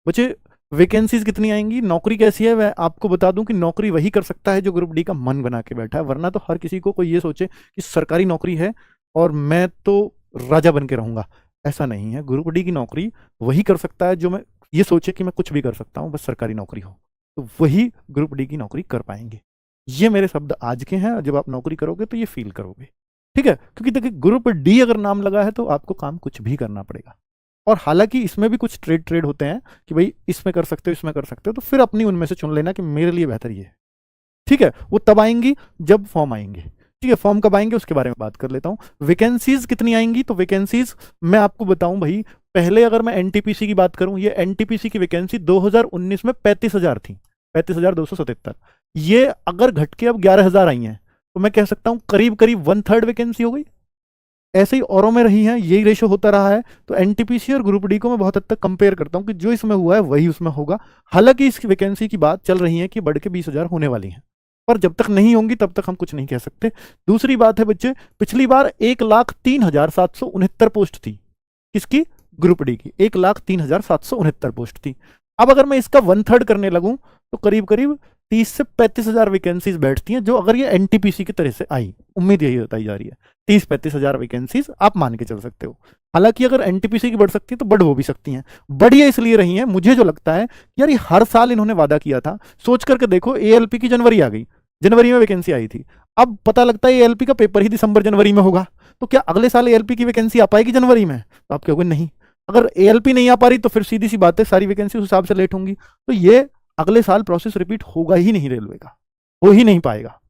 बच्चे वैकेंसीज कितनी आएंगी, नौकरी कैसी है, वह आपको बता दूं कि नौकरी वही कर सकता है जो ग्रुप डी का मन बना के बैठा है, वरना तो हर किसी को कोई ये सोचे कि सरकारी नौकरी है और मैं तो राजा बन के रहूंगा, ऐसा नहीं है। ग्रुप डी की नौकरी वही कर सकता है जो मैं ये सोचे कि मैं कुछ भी कर सकता हूँ, बस सरकारी नौकरी हो, तो वही ग्रुप डी की नौकरी कर पाएंगे। ये मेरे शब्द आज के हैं, जब आप नौकरी करोगे तो ये फील करोगे, ठीक है। क्योंकि देखिए ग्रुप डी अगर नाम लगा है तो आपको काम कुछ भी करना पड़ेगा, और हालांकि इसमें भी कुछ ट्रेड होते हैं कि भाई इसमें कर सकते हो, इसमें कर सकते हो, तो फिर अपनी उनमें से चुन लेना कि मेरे लिए बेहतर ये है, ठीक है। वो तब आएंगी जब फॉर्म आएंगे, ठीक है। फॉर्म कब आएंगे उसके बारे में बात कर लेता हूँ। वैकेंसीज कितनी आएंगी, तो वैकेंसीज मैं आपको बताऊं भाई, पहले अगर मैं एनटीपीसी की बात करूं, ये एनटीपीसी की वैकेंसी 2019 में 35,000 थी, 35,277। ये अगर घट के अब 11,000 आई हैं, तो मैं कह सकता हूं करीब करीब 1/3 वैकेंसी हो गई। ऐसे ही औरों में रही है, यही रेशो होता रहा है। तो एनटीपीसी और ग्रुप डी को मैं बहुत हद तक कंपेयर करता हूं कि जो इसमें हुआ है वही उसमें होगा। हालांकि इस वैकेंसी की बात चल रही है कि बढ़ के 20,000 होने वाली है, पर जब तक नहीं होंगी तब तक हम कुछ नहीं कह सकते। दूसरी बात है बच्चे, पिछली बार 1,03,769 पोस्ट थी, किसकी, ग्रुप डी की 1,03,769 पोस्ट थी। अब अगर मैं इसका 1/3 करने लगूं तो करीब करीब 30 से 35,000 वैकेंसीज बैठती हैं, जो अगर ये एनटीपीसी की तरह से आई, उम्मीद यही बताई जा रही है, 30-35,000 वैकेंसीज आप मान के चल सकते हो। हालांकि अगर एनटीपीसी की बढ़ सकती है तो बढ़ वो भी सकती हैं। बढ़िया इसलिए रही हैं, मुझे जो लगता है यार ये हर साल इन्होंने वादा किया था, सोच करके देखो एएलपी की जनवरी आ गई, जनवरी में वैकेंसी आई थी, अब पता लगता है एएलपी का पेपर ही दिसंबर जनवरी में होगा, तो क्या अगले साल एएलपी की वैकेंसी आ पाएगी जनवरी में, तो आप कहोगे नहीं। अगर एएलपी नहीं आ पा रही तो फिर सीधी सी बात है सारी वैकेंसी उस हिसाब से लेट होंगी, तो ये अगले साल प्रोसेस रिपीट होगा ही नहीं, रेलवे का हो ही नहीं पाएगा।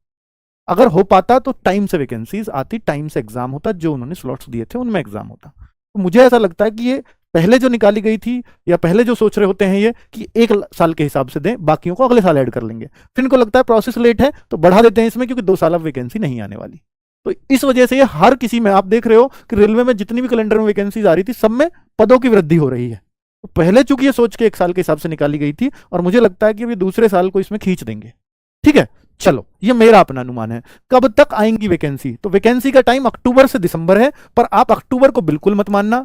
अगर हो पाता तो टाइम से वैकेंसीज आती, टाइम से एग्जाम होता, जो उन्होंने स्लॉट्स दिए थे उनमें एग्जाम होता। तो मुझे ऐसा लगता है कि ये पहले जो निकाली गई थी, या पहले जो सोच रहे होते हैं ये कि 1 साल के हिसाब से दें, बाकियों को अगले साल ऐड कर लेंगे, फिर इनको लगता है प्रोसेस लेट है तो बढ़ा देते हैं इसमें, क्योंकि 2 साल अब वैकेंसी नहीं आने वाली। तो इस वजह से ये हर किसी में आप देख रहे हो कि रेलवे में जितनी भी कैलेंडर में वैकेंसीज आ रही थी सब में पदों की वृद्धि हो रही है। तो पहले चूंकि ये सोच के 1 साल के हिसाब से निकाली गई थी, और मुझे लगता है कि अभी दूसरे साल को इसमें खींच देंगे, ठीक है। चलो ये मेरा अपना अनुमान है। कब तक आएंगी वैकेंसी, तो वैकेंसी का टाइम अक्टूबर से दिसंबर है, पर आप अक्टूबर को बिल्कुल मत मानना,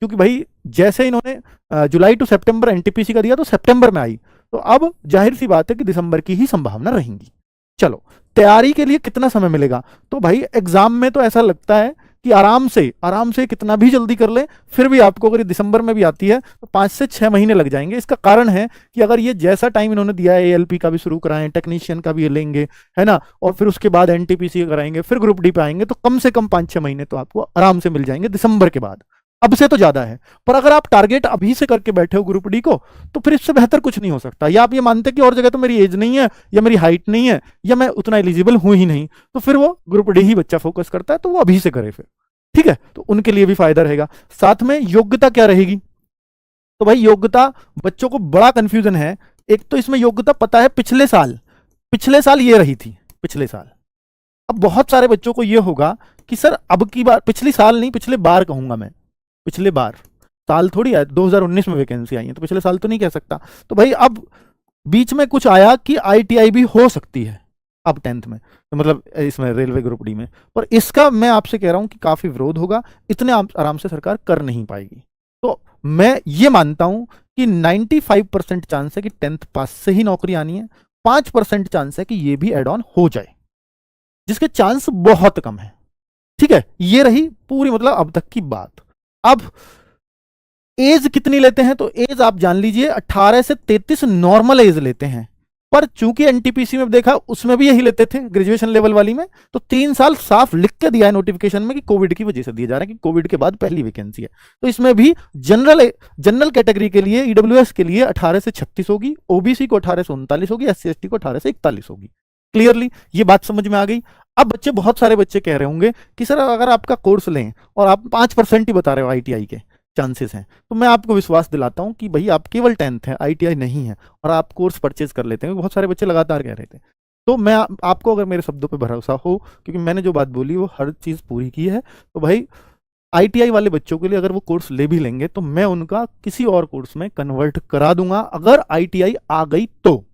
क्योंकि भाई जैसे इन्होंने जुलाई टू सितंबर एनटीपीसी का दिया तो सितंबर में आई, तो अब जाहिर सी बात है कि दिसंबर की ही संभावना रहेंगी। चलो तैयारी के लिए कितना समय मिलेगा, तो भाई एग्जाम में तो ऐसा लगता है कि आराम से कितना भी जल्दी कर ले, फिर भी आपको अगर दिसंबर में भी आती है तो 5 से 6 महीने लग जाएंगे। इसका कारण है कि अगर ये जैसा टाइम इन्होंने दिया है, एएलपी का भी शुरू कराएं, टेक्नीशियन का भी लेंगे, है ना, और फिर उसके बाद एनटीपीसी कराएंगे, फिर ग्रुप डी पे आएंगे, तो कम से कम 5-6 महीने तो आपको आराम से मिल जाएंगे दिसंबर के बाद। अब से तो ज्यादा है, पर अगर आप टारगेट अभी से करके बैठे हो ग्रुप डी को, तो फिर इससे बेहतर कुछ नहीं हो सकता। या आप ये मानते कि और जगह तो मेरी एज नहीं है, या मेरी हाइट नहीं है, या मैं उतना एलिजिबल हूं ही नहीं, तो फिर वो ग्रुप डी ही बच्चा फोकस करता है, तो वो अभी से करे फिर, ठीक है। तो उनके लिए भी फायदा रहेगा। साथ में योग्यता क्या रहेगी, तो भाई योग्यता बच्चों को बड़ा कंफ्यूजन है। एक तो इसमें योग्यता पता है पिछले साल ये रही थी, पिछले साल। अब बहुत सारे बच्चों को ये होगा कि सर अब की बार, पिछली साल नहीं पिछले बार कहूंगा मैं, पिछले बार, साल थोड़ी है, 2019 में वैकेंसी आई है तो पिछले साल तो नहीं कह सकता। तो भाई अब बीच में कुछ आया कि आईटीआई भी हो सकती है अब 10th में, तो मतलब इसमें रेलवे ग्रुप डी में, पर इसका मैं आपसे कह रहा हूं कि काफी विरोध होगा, इतने आराम से सरकार कर नहीं पाएगी। तो मैं ये मानता हूं कि 95% चांस है कि 10th पास से ही नौकरी आनी है, 5% चांस है कि ये भी एड ऑन हो जाए, जिसके चांस बहुत कम है, ठीक है। ये रही पूरी मतलब अब तक की बात। अब एज कितनी लेते हैं, तो एज आप जान लीजिए 18 से 33 नॉर्मल एज लेते हैं, पर चूंकि एनटीपीसी में देखा उसमें भी यही लेते थे ग्रेजुएशन लेवल वाली में, तो 3 साल साफ लिख के दिया है नोटिफिकेशन में कि कोविड की वजह से दिया जा रहा है, कि कोविड के बाद पहली वैकेंसी है। तो इसमें भी जनरल कैटेगरी के लिए, ईडब्ल्यूएस के लिए 18 से 36 होगी, ओबीसी को 18 से 39 होगी, एससी एसटी को 18 से 41 होगी। क्लियरली ये बात समझ में आ गई। अब बच्चे, बहुत सारे बच्चे कह रहे होंगे कि सर अगर आपका कोर्स लें और आप 5% ही बता रहे हो आईटीआई के चांसेस हैं, तो मैं आपको विश्वास दिलाता हूं कि भाई आप केवल 10th है, आईटीआई नहीं है, और आप कोर्स परचेज कर लेते हैं। बहुत सारे बच्चे लगातार कह रहे थे, तो मैं आपको अगर मेरे शब्दों पे भरोसा हो, क्योंकि मैंने जो बात बोली वो हर चीज़ पूरी की है, तो भाई आईटीआई वाले बच्चों के लिए अगर वो कोर्स ले भी लेंगे तो मैं उनका किसी और कोर्स में कन्वर्ट करा दूंगा, अगर आईटीआई आ गई तो।